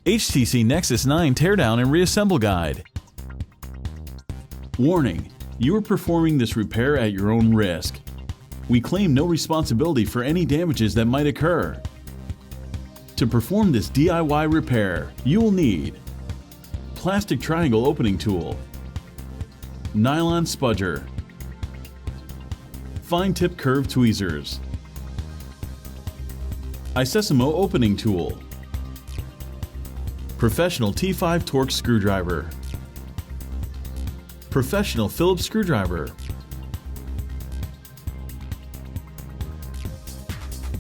HTC Nexus 9 Teardown and Reassemble Guide. Warning: you are performing this repair at your own risk. We claim no responsibility for any damages that might occur. To perform this DIY repair, you will need plastic triangle opening tool, nylon spudger, fine tip curved tweezers, Isesimo opening tool, professional T5 Torx screwdriver, professional Phillips screwdriver,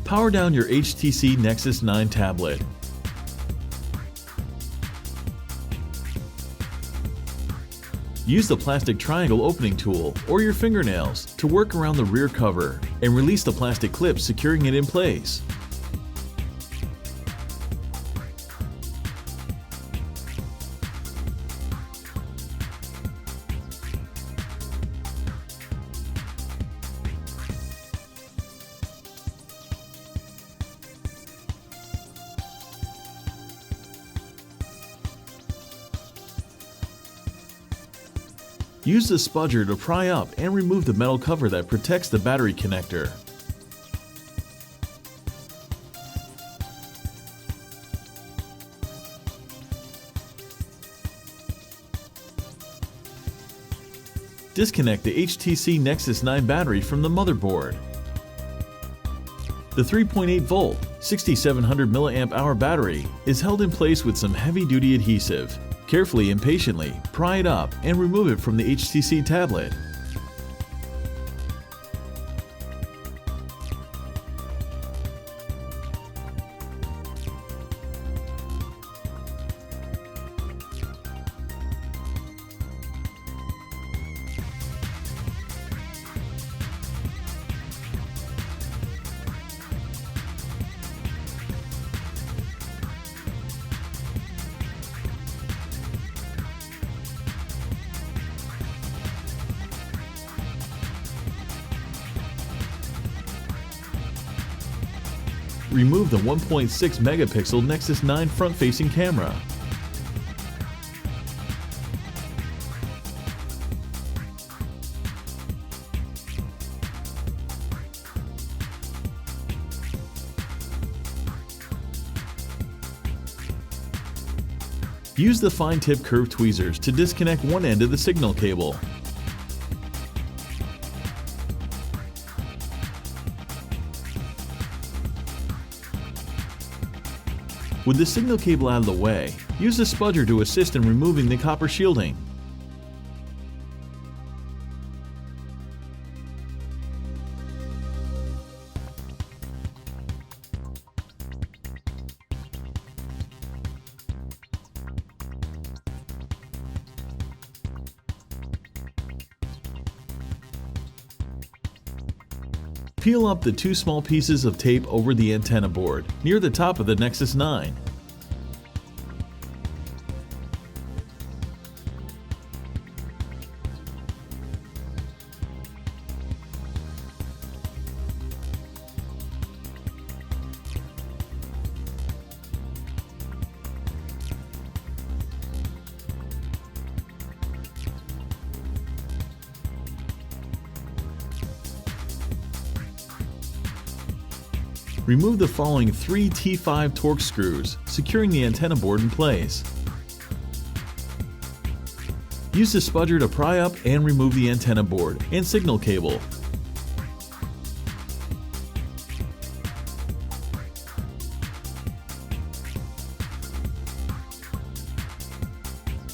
power down your HTC Nexus 9 tablet. Use the plastic triangle opening tool or your fingernails to work around the rear cover and release the plastic clip securing it in place. Use the spudger to pry up and remove the metal cover that protects the battery connector. Disconnect the HTC Nexus 9 battery from the motherboard. The 3.8 volt, 6700 mAh battery is held in place with some heavy-duty adhesive. Carefully and patiently pry it up and remove it from the HTC tablet. Remove the 1.6 megapixel Nexus 9 front-facing camera. Use the fine tip curved tweezers to disconnect one end of the signal cable. With the signal cable out of the way, use the spudger to assist in removing the copper shielding. Peel up the two small pieces of tape over the antenna board, near the top of the Nexus 9. Remove the following 3 T5 Torx screws, securing the antenna board in place. Use the spudger to pry up and remove the antenna board and signal cable.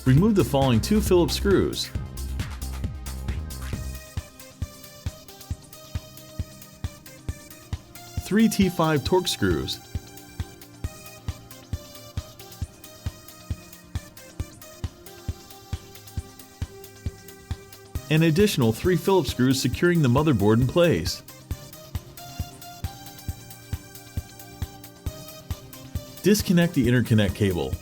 Remove the following 2 Phillips screws. Three T5 Torx screws, an additional 3 Phillips screws securing the motherboard in place. Disconnect the interconnect cable.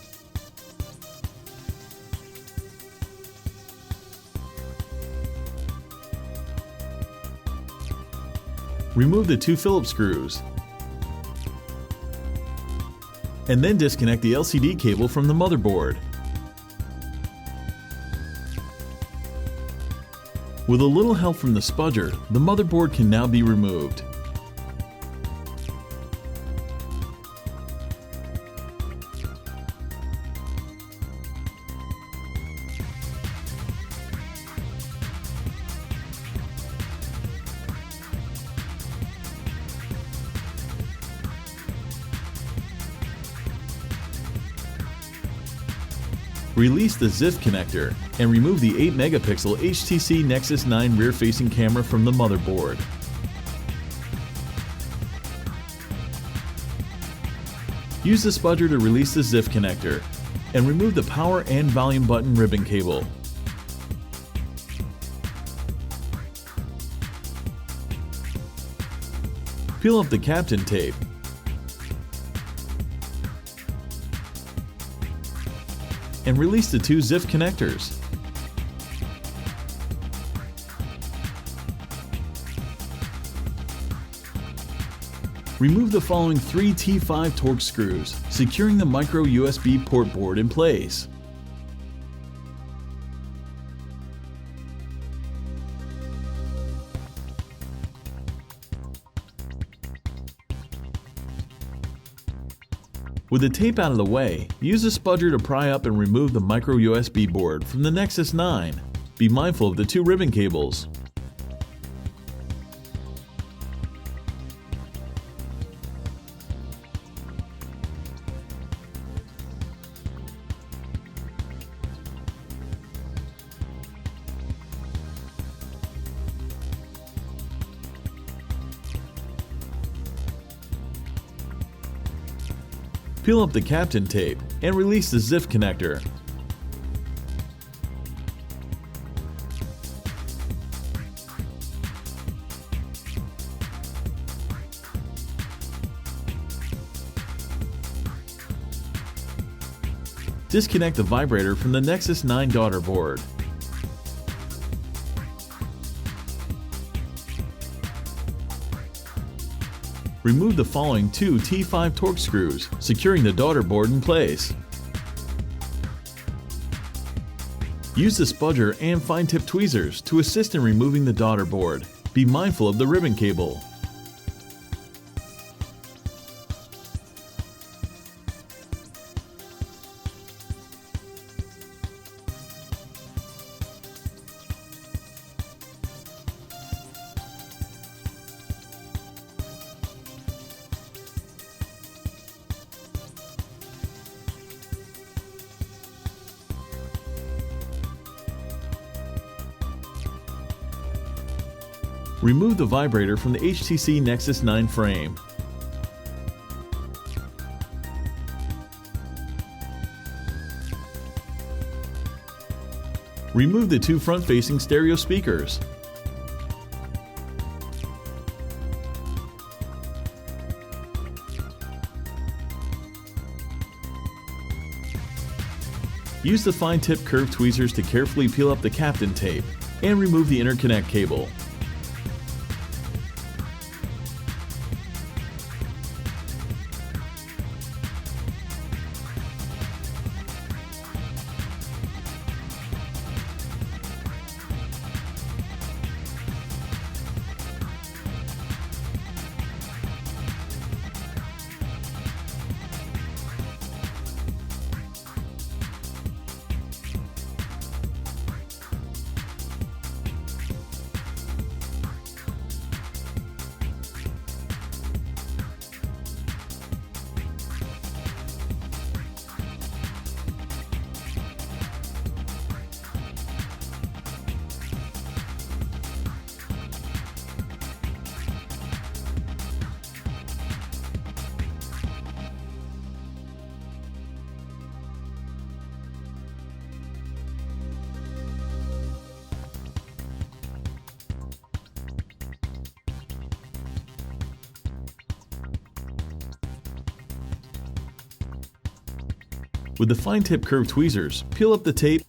Remove the 2 Phillips screws. and then disconnect the LCD cable from the motherboard. With a little help from the spudger, the motherboard can now be removed. Release the ZIF connector and remove the 8-megapixel HTC Nexus 9 rear-facing camera from the motherboard. Use the spudger to release the ZIF connector and remove the power and volume button ribbon cable. Peel up the Captain tape. And release the 2 ZIF connectors. Remove the following 3 T5 Torx screws, securing the micro USB port board in place. With the tape out of the way, use a spudger to pry up and remove the micro USB board from the Nexus 9. Be mindful of the 2 ribbon cables. Peel up the Captain tape and release the ZIF connector. Disconnect the vibrator from the Nexus 9 daughter board. Remove the following 2 T5 Torx screws, securing the daughter board in place. Use the spudger and fine-tip tweezers to assist in removing the daughter board. Be mindful of the ribbon cable. Remove the vibrator from the HTC Nexus 9 frame. Remove the 2 front-facing stereo speakers. Use the fine-tip curved tweezers to carefully peel up the Captain tape and remove the interconnect cable. With the fine-tip curved tweezers, peel up the tape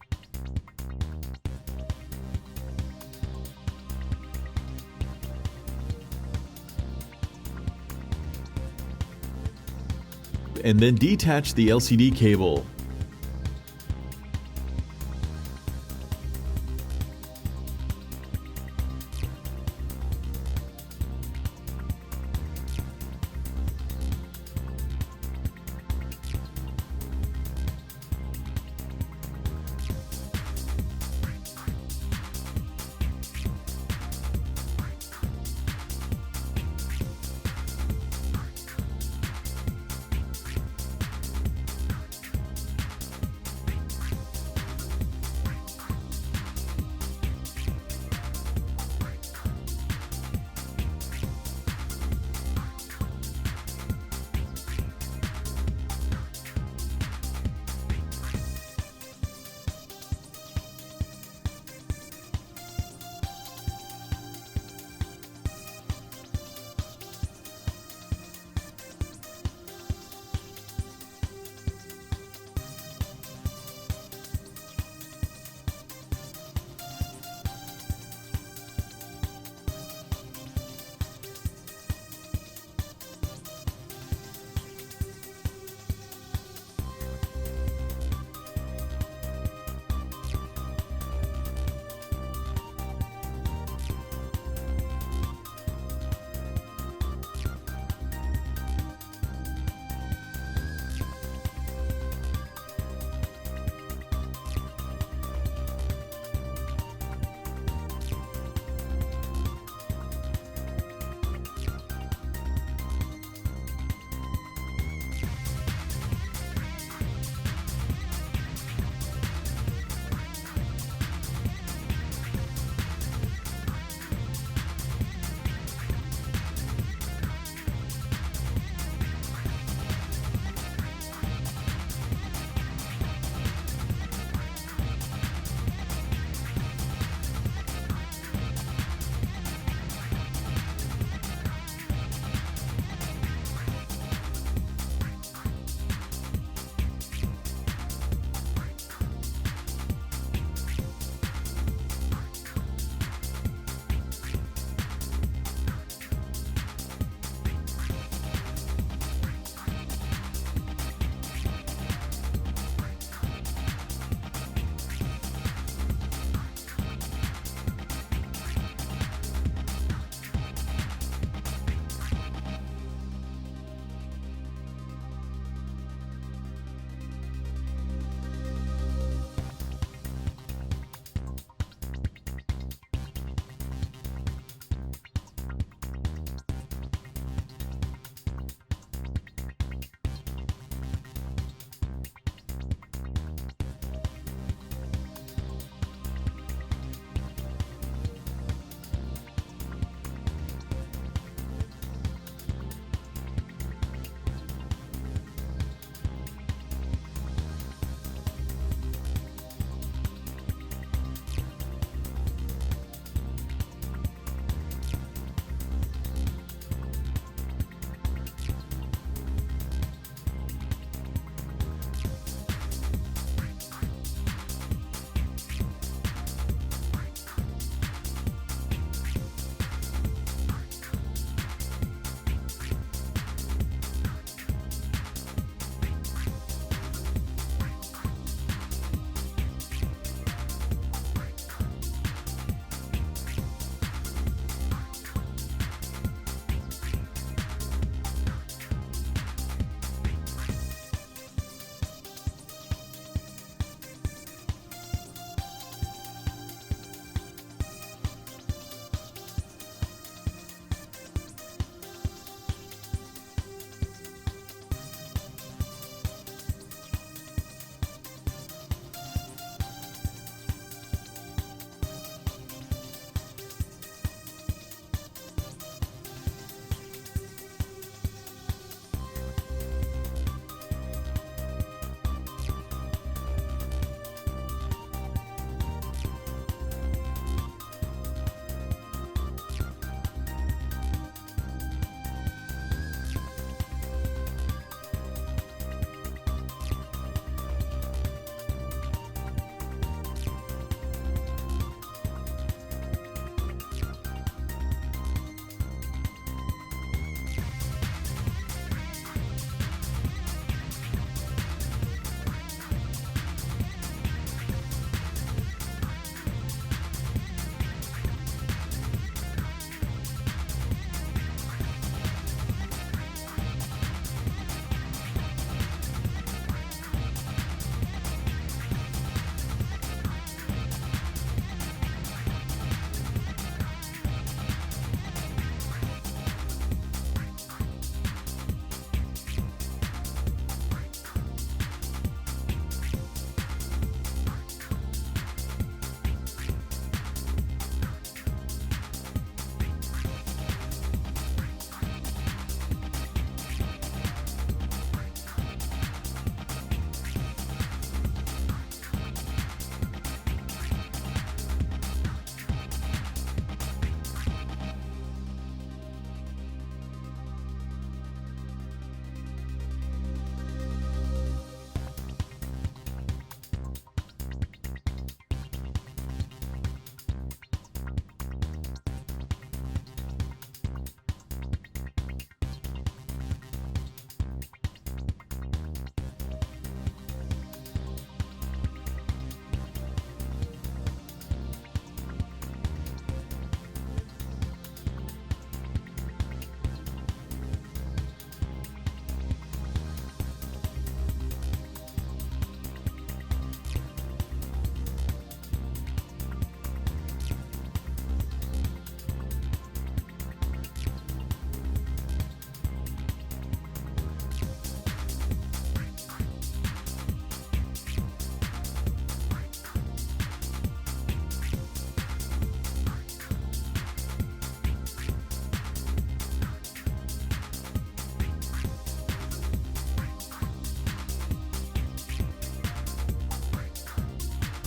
and then detach the LCD cable.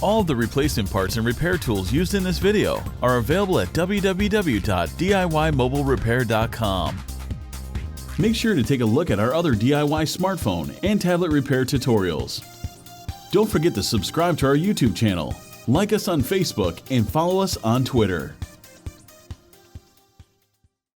All of the replacement parts and repair tools used in this video are available at www.DIYMobileRepair.com. Make sure to take a look at our other DIY smartphone and tablet repair tutorials. Don't forget to subscribe to our YouTube channel, like us on Facebook, and follow us on Twitter.